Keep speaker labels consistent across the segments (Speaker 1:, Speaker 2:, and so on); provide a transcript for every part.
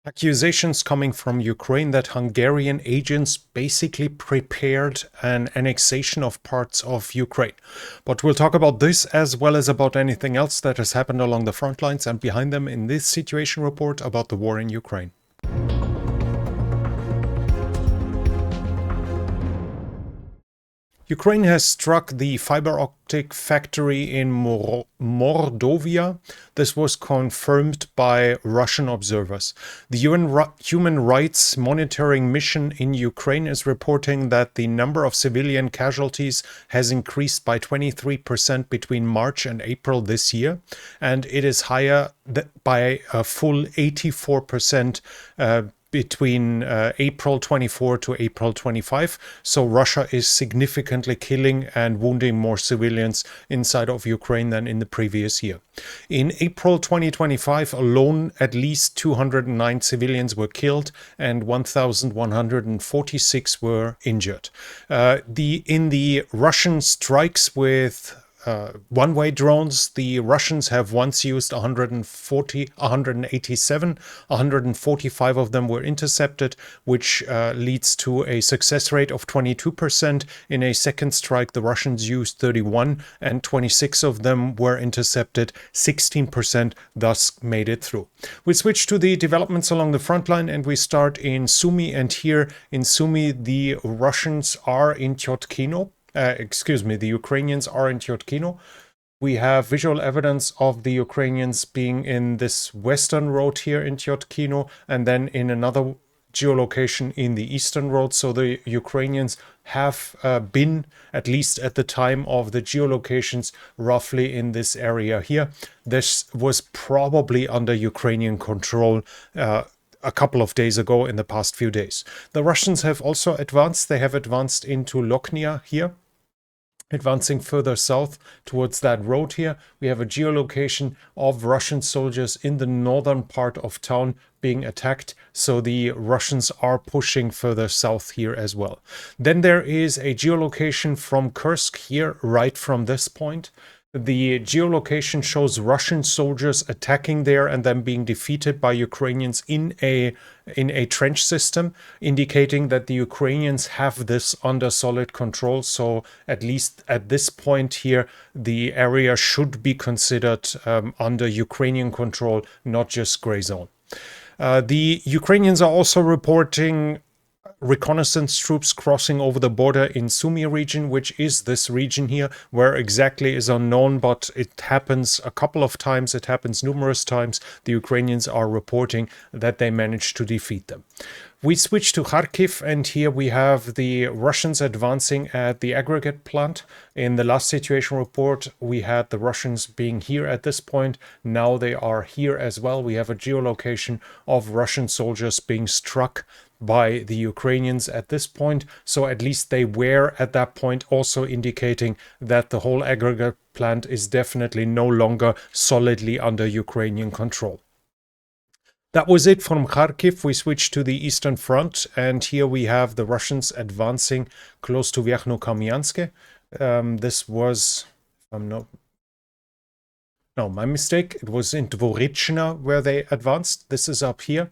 Speaker 1: Accusations coming from Ukraine that Hungarian agents basically prepared an annexation of parts of Ukraine. But we'll talk about this as well as about anything else that has happened along the front lines and behind them in this situation report about the war in Ukraine. Ukraine has struck the fiber optic factory in Mordovia. This was confirmed by Russian observers. The Human Rights Monitoring Mission in Ukraine is reporting that the number of civilian casualties has increased by 23% between March and April this year, and it is higher by a full 84% between April 24 to April 25. So Russia is significantly killing and wounding more civilians inside of Ukraine than in the previous year. In April 2025 alone, at least 209 civilians were killed and 1,146 were injured. In the Russian strikes with one-way drones, the Russians have once used 187, 145 of them were intercepted, which leads to a success rate of 22%. In a second strike, the Russians used 31 and 26 of them were intercepted, 16% thus made it through. We switch to the developments along the front line and we start in Sumy, and here in Sumy the Russians are in Tyotkino. The Ukrainians are in Tyotkino. We have visual evidence of the Ukrainians being in this western road here in Tyotkino and then in another geolocation in the eastern road. So the Ukrainians have been, at least at the time of the geolocations, roughly in this area here. This was probably under Ukrainian control a couple of days ago in the past few days. The Russians have also advanced. They have advanced into Loknia here. Advancing further south towards that road here, we have a geolocation of Russian soldiers in the northern part of town being attacked. So the Russians are pushing further south here as well. Then there is a geolocation from Kursk here, right from this point. The geolocation shows Russian soldiers attacking there and then being defeated by Ukrainians in a trench system, indicating that the Ukrainians have this under solid control. So at least at this point here, the area should be considered under Ukrainian control, not just gray zone. The Ukrainians are also reporting reconnaissance troops crossing over the border in Sumy region, which is this region here. Where exactly is unknown, but it happens a couple of times. It happens numerous times. The Ukrainians are reporting that they managed to defeat them. We switch to Kharkiv, and here we have the Russians advancing at the aggregate plant. In the last situation report, we had the Russians being here at this point. Now they are here as well. We have a geolocation of Russian soldiers being struck by the Ukrainians at this point. So at least they were at that point, also indicating that the whole aggregate plant is definitely no longer solidly under Ukrainian control. That was it from Kharkiv. We switch to the Eastern Front, and here we have the Russians advancing close to Verkhnokamianske. This was, no, my mistake. It was in Dvorichna where they advanced. This is up here.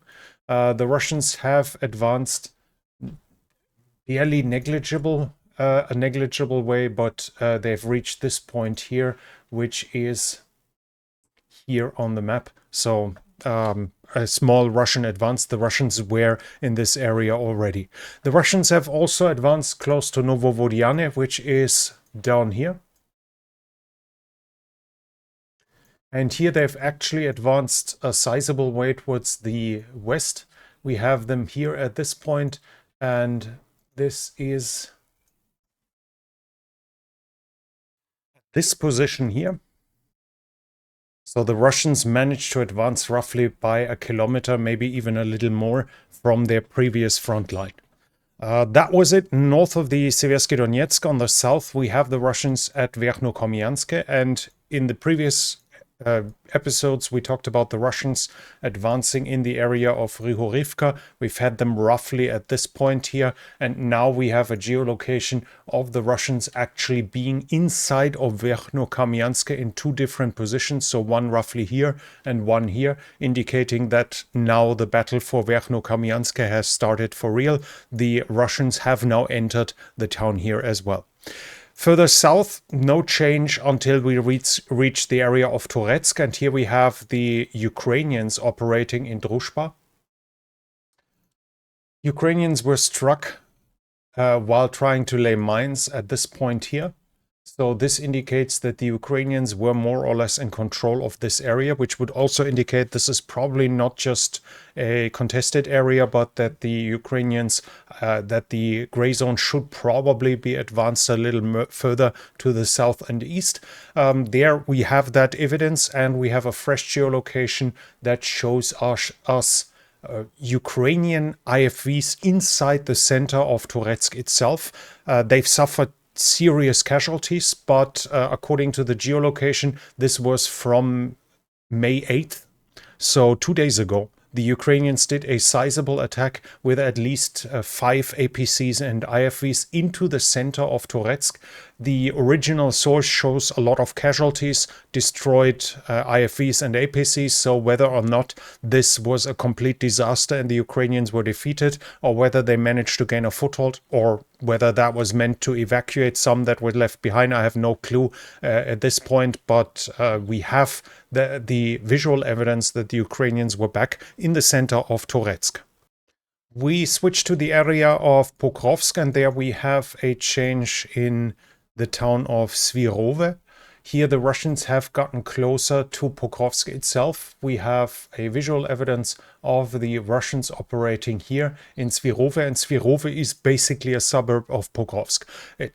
Speaker 1: The Russians have advanced barely negligible, a negligible way, but they've reached this point here, which is here on the map. So a small Russian advance. The Russians were in this area already. The Russians have also advanced close to Novovodiane, which is down here. And here they've actually advanced a sizable way towards the west. We have them here at this point, and this is this position here. So the Russians managed to advance roughly by a kilometer, maybe even a little more, from their previous front line. That was it. North of the Seversky Donetsk on the south, we have the Russians at Verkhnokamianske, and in the previous episodes, we talked about the Russians advancing in the area of Rihorivka. We've had them roughly at this point here, and now we have a geolocation of the Russians actually being inside of Verkhnokamiansk in two different positions, so one roughly here and one here, indicating that now the battle for Verkhnokamiansk has started for real. The Russians have now entered the town here as well. Further south, no change until we reach the area of Toretsk, and here we have the Ukrainians operating in Druzhba. Ukrainians were struck while trying to lay mines at this point here. So this indicates that the Ukrainians were more or less in control of this area, which would also indicate this is probably not just a contested area, but that the Ukrainians, that the gray zone should probably be advanced a little further to the south and east. There we have that evidence, and we have a fresh geolocation that shows us Ukrainian IFVs inside the center of Toretsk itself. They've suffered serious casualties, but according to the geolocation, this was from May 8th, so 2 days ago. The Ukrainians did a sizable attack with at least 5 APCs and IFVs into the center of Toretsk. The original source shows a lot of casualties, destroyed IFVs and APCs, so whether or not this was a complete disaster and the Ukrainians were defeated, or whether they managed to gain a foothold, or whether that was meant to evacuate some that were left behind, I have no clue at this point, but we have the visual evidence that the Ukrainians were back in the center of Toretsk. We switch to the area of Pokovsk, and there we have a change in the town of Svirove. Here the Russians have gotten closer to Pokovsk itself. We have a visual evidence of the Russians operating here in Svirove, and Svirove is basically a suburb of Pokovsk.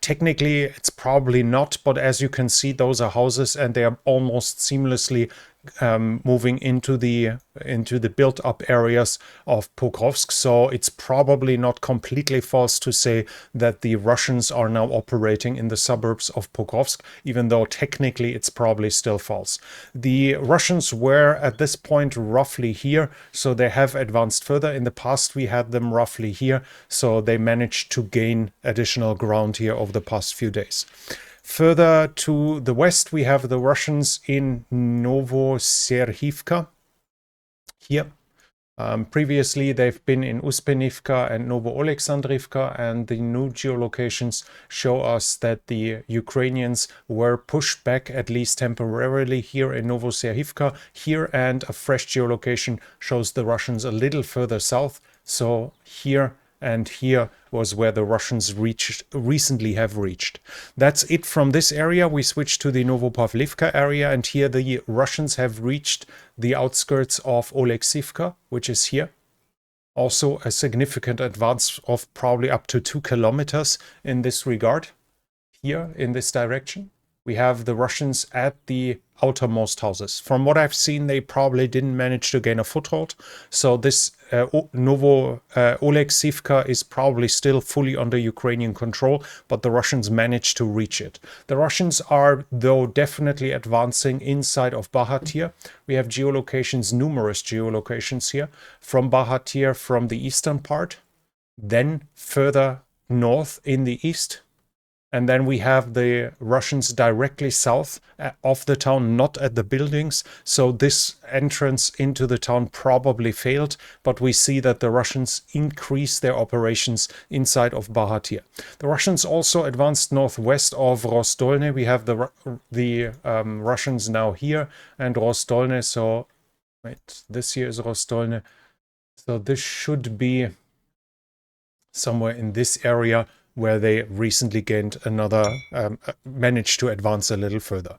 Speaker 1: Technically it's probably not, but as you can see, those are houses and they are almost seamlessly moving into the built-up areas of Pokovsk, so it's probably not completely false to say that the Russians are now operating in the suburbs of Pokovsk, even though technically it's probably still false. The Russians were at this point roughly here, so they have advanced further. In the past we had them roughly here, so they managed to gain additional ground here over the past few days. Further to the west, we have the Russians in Novoserhivka. Here. Previously, they've been in Uspenivka and Novo-Oleksandrivka, and the new geolocations show us that the Ukrainians were pushed back, at least temporarily, here in Novoserhivka. Here, and a fresh geolocation shows the Russians a little further south. So here and here was where the Russians recently have reached. That's it from this area. We switch to the Novopavlivka area, and here the Russians have reached the outskirts of Oleksivka, which is here. Also a significant advance of probably up to 2 kilometers in this regard. Here in this direction, we have the Russians at the outermost houses. From what I've seen, they probably didn't manage to gain a foothold. So this Oleksivka is probably still fully under Ukrainian control, but the Russians managed to reach it. The Russians are, though, definitely advancing inside of Bahatir. We have geolocations, numerous geolocations here, from Bahatir, from the eastern part, then further north in the east. And then we have the Russians directly south of the town, not at the buildings. So this entrance into the town probably failed, but we see that the Russians increase their operations inside of Bahatir. The Russians also advanced northwest of Rostolne. We have the Russians now here and Rostolne. So wait, this here is Rostolne. So this should be somewhere in this area, where they recently gained another, managed to advance a little further.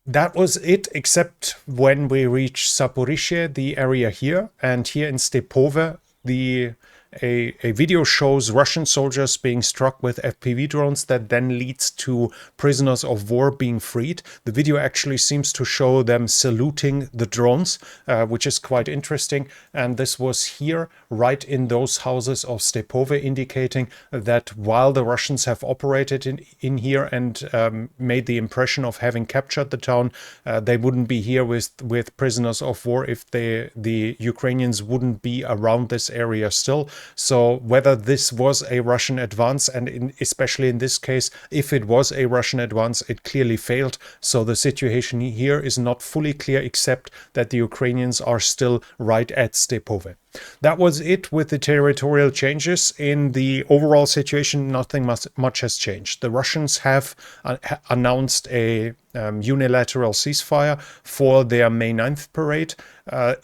Speaker 1: That was it, except when we reached Zaporizhzhia, the area here, and here in Stepove, the a video shows Russian soldiers being struck with FPV drones that then leads to prisoners of war being freed. The video actually seems to show them saluting the drones, which is quite interesting. And this was here, right in those houses of Stepove, indicating that while the Russians have operated in here and made the impression of having captured the town, they wouldn't be here with prisoners of war if the Ukrainians wouldn't be around this area still. So whether this was a Russian advance, and especially in this case, if it was a Russian advance, it clearly failed. So the situation here is not fully clear, except that the Ukrainians are still right at Stepove. That was it with the territorial changes. In the overall situation, nothing much has changed. The Russians have announced a unilateral ceasefire for their May 9th parade.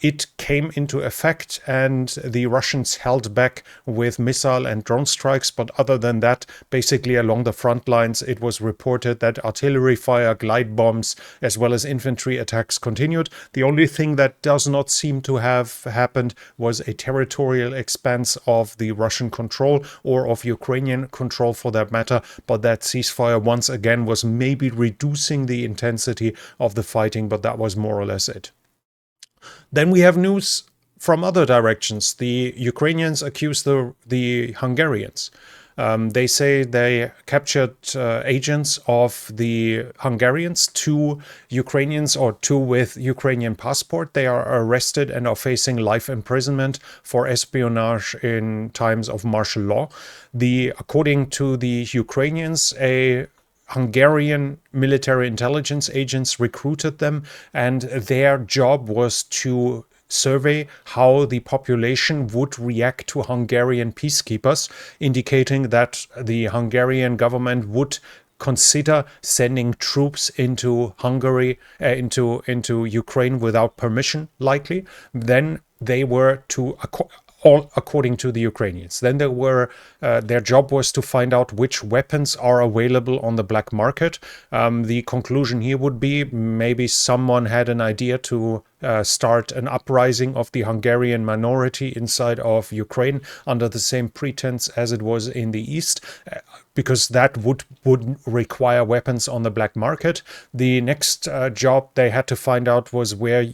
Speaker 1: It came into effect and the Russians held back with missile and drone strikes. But other than that, basically along the front lines, it was reported that artillery fire, glide bombs, as well as infantry attacks continued. The only thing that does not seem to have happened was a territorial expanse of the Russian control, or of Ukrainian control for that matter. But that ceasefire once again was maybe reducing the intensity of the fighting, but that was more or less it. Then we have news from other directions. The Ukrainians accuse the Hungarians. They say they captured agents of the Hungarians, 2 Ukrainians, or 2 with Ukrainian passport. They are arrested and are facing life imprisonment for espionage in times of martial law. According to the Ukrainians, a Hungarian military intelligence agents recruited them, and their job was to survey how the population would react to Hungarian peacekeepers, indicating that the Hungarian government would consider sending troops into Hungary, into Ukraine without permission, likely. Then they were to, all according to the Ukrainians. Then their job was to find out which weapons are available on the black market. The conclusion here would be maybe someone had an idea to start an uprising of the Hungarian minority inside of Ukraine under the same pretense as it was in the East, because that would require weapons on the black market. The next job they had to find out was where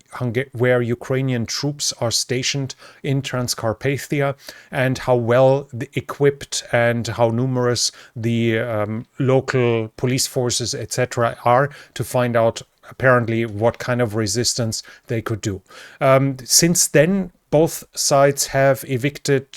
Speaker 1: Ukrainian troops are stationed in Transcarpathia, and how well equipped and how numerous the local police forces, etc., are, to find out apparently what kind of resistance they could do. Since then, both sides have evicted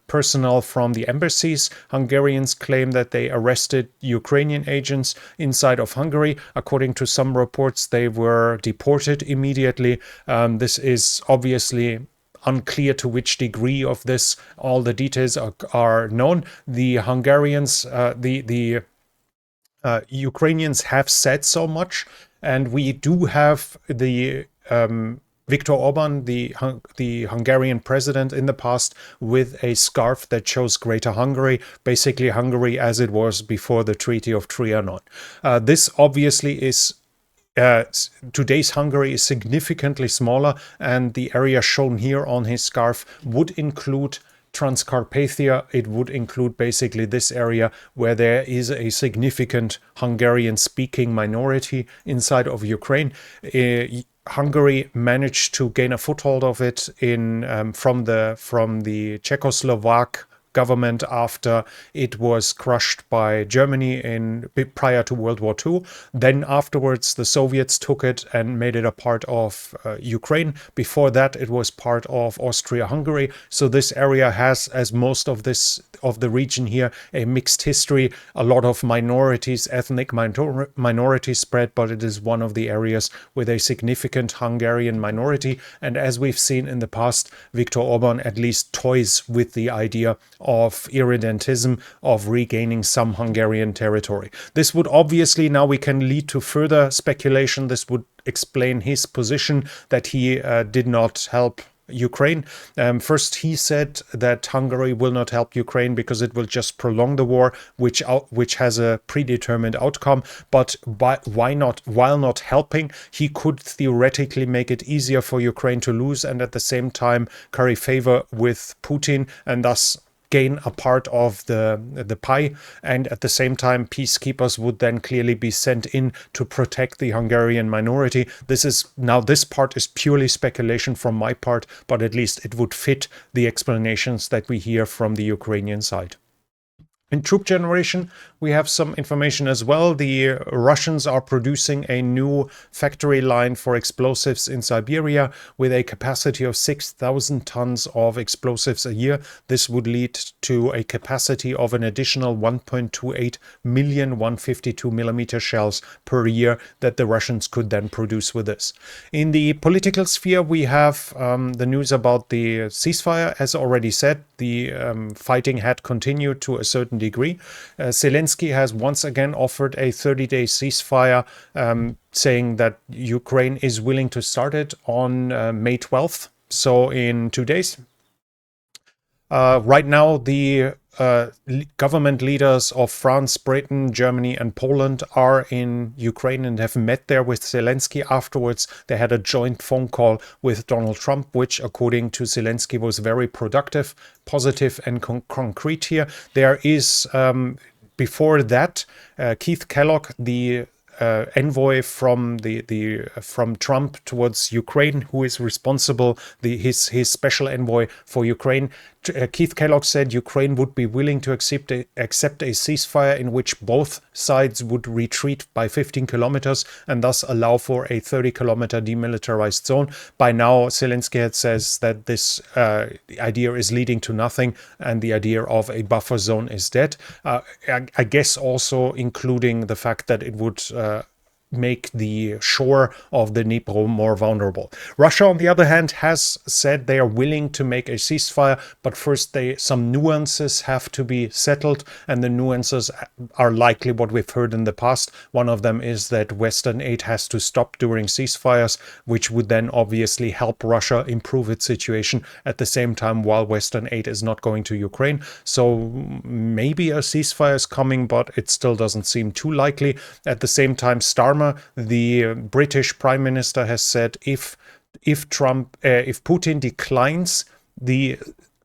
Speaker 1: personnel from the embassies. Hungarians claim that they arrested Ukrainian agents inside of Hungary. According to some reports, they were deported immediately. This is obviously unclear to which degree of this all the details are known. The Hungarians, the Ukrainians have said so much, and we do have the Viktor Orban, the Hungarian president in the past, with a scarf that shows Greater Hungary, basically Hungary as it was before the Treaty of Trianon. This obviously is today's Hungary is significantly smaller, and the area shown here on his scarf would include Transcarpathia. It would include basically this area where there is a significant Hungarian-speaking minority inside of Ukraine. Hungary managed to gain a foothold of it from the Czechoslovak government after it was crushed by Germany prior to World War II. Then afterwards, the Soviets took it and made it a part of Ukraine. Before that, it was part of Austria-Hungary. So this area has, as most of the region here, a mixed history, a lot of minorities, ethnic minorities spread, but it is one of the areas with a significant Hungarian minority. And as we've seen in the past, Viktor Orban at least toys with the idea of irredentism, of regaining some Hungarian territory. This would obviously, now we can lead to further speculation, this would explain his position that he did not help Ukraine. First, he said that Hungary will not help Ukraine because it will just prolong the war, which has a predetermined outcome. But why not? While not helping, he could theoretically make it easier for Ukraine to lose and at the same time curry favor with Putin and thus gain a part of the pie, and at the same time peacekeepers would then clearly be sent in to protect the Hungarian minority. This part is purely speculation from my part, but at least it would fit the explanations that we hear from the Ukrainian side. In troop generation, we have some information as well. The Russians are producing a new factory line for explosives in Siberia with a capacity of 6,000 tons of explosives a year. This would lead to a capacity of an additional 1.28 million 152mm shells per year that the Russians could then produce with this. In the political sphere, we have the news about the ceasefire. As already said, the fighting had continued to a certain degree. Zelensky has once again offered a 30-day ceasefire, saying that Ukraine is willing to start it on May 12th, so in 2 days. Right now, the government leaders of France, Britain, Germany, and Poland are in Ukraine and have met there with Zelensky. Afterwards, they had a joint phone call with Donald Trump, which, according to Zelensky, was very productive, positive, and concrete here. There is, before that, Keith Kellogg, the envoy from from Trump towards Ukraine, who is responsible, his special envoy for Ukraine. Keith Kellogg said Ukraine would be willing to accept a ceasefire in which both sides would retreat by 15 kilometers and thus allow for a 30-kilometer demilitarized zone. By now, Zelensky says that this idea is leading to nothing and the idea of a buffer zone is dead. I guess also including the fact that it would make the shore of the Dnipro more vulnerable. Russia, on the other hand, has said they are willing to make a ceasefire, but first some nuances have to be settled, and the nuances are likely what we've heard in the past. One of them is that Western aid has to stop during ceasefires, which would then obviously help Russia improve its situation at the same time while Western aid is not going to Ukraine. So maybe a ceasefire is coming, but it still doesn't seem too likely. At the same time, Starmer, the British Prime Minister, has said if Putin declines the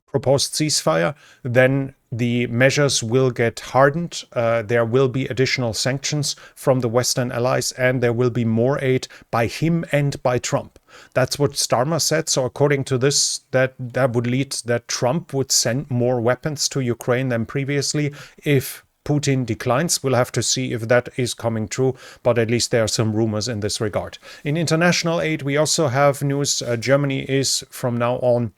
Speaker 1: proposed ceasefire, then the measures will get hardened. There will be additional sanctions from the Western allies, and there will be more aid by him and by Trump. That's what Starmer said. So according to this, that would lead that Trump would send more weapons to Ukraine than previously if Putin declines. We'll have to see if that is coming true, but at least there are some rumors in this regard. In international aid, we also have news. Germany is from now on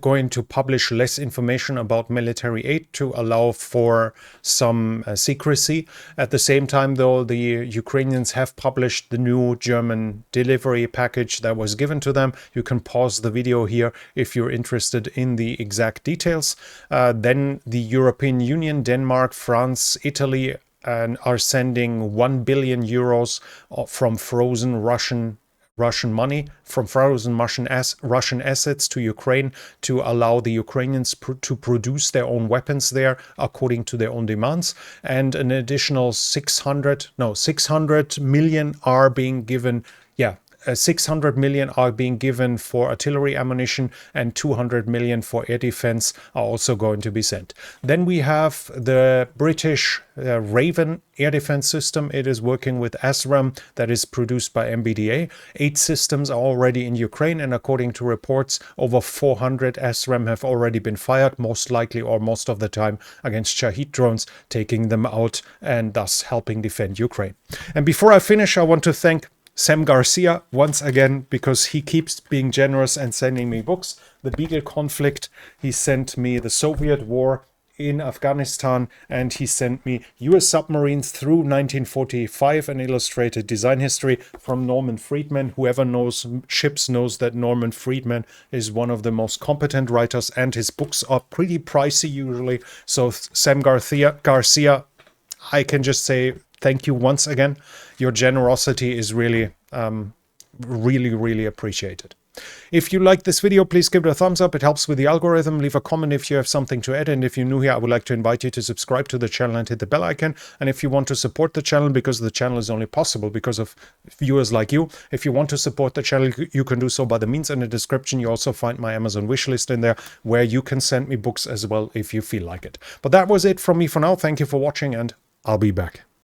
Speaker 1: going to publish less information about military aid to allow for some secrecy. At the same time, though, the Ukrainians have published the new German delivery package that was given to them. You can pause the video here if you're interested in the exact details. Then the European Union, Denmark, France, Italy are sending 1 billion euros from frozen Russian money, from frozen Russian assets to Ukraine to allow the Ukrainians to produce their own weapons there according to their own demands. And an additional 600 million are being given. 600 million are being given for artillery ammunition, and 200 million for air defense are also going to be sent. Then we have the British Raven air defense system. It is working with ASRAM that is produced by MBDA. 8 systems are already in Ukraine, and according to reports, over 400 ASRAM have already been fired, most likely or most of the time against Shahid drones, taking them out and thus helping defend Ukraine. And before I finish, I want to thank Sam Garcia once again, because he keeps being generous and sending me books. The Beagle Conflict, he sent me The Soviet War in Afghanistan, and he sent me US Submarines Through 1945, an illustrated design history from Norman Friedman. Whoever knows ships knows that Norman Friedman is one of the most competent writers, and his books are pretty pricey usually. So Sam Garcia, I can just say thank you once again. Your generosity is really, really appreciated. If you like this video, please give it a thumbs up. It helps with the algorithm. Leave a comment if you have something to add. And if you're new here, I would like to invite you to subscribe to the channel and hit the bell icon. And if you want to support the channel, because the channel is only possible because of viewers like you, if you want to support the channel, you can do so by the means in the description. You also find my Amazon wishlist in there, where you can send me books as well if you feel like it. But that was it from me for now. Thank you for watching, and I'll be back.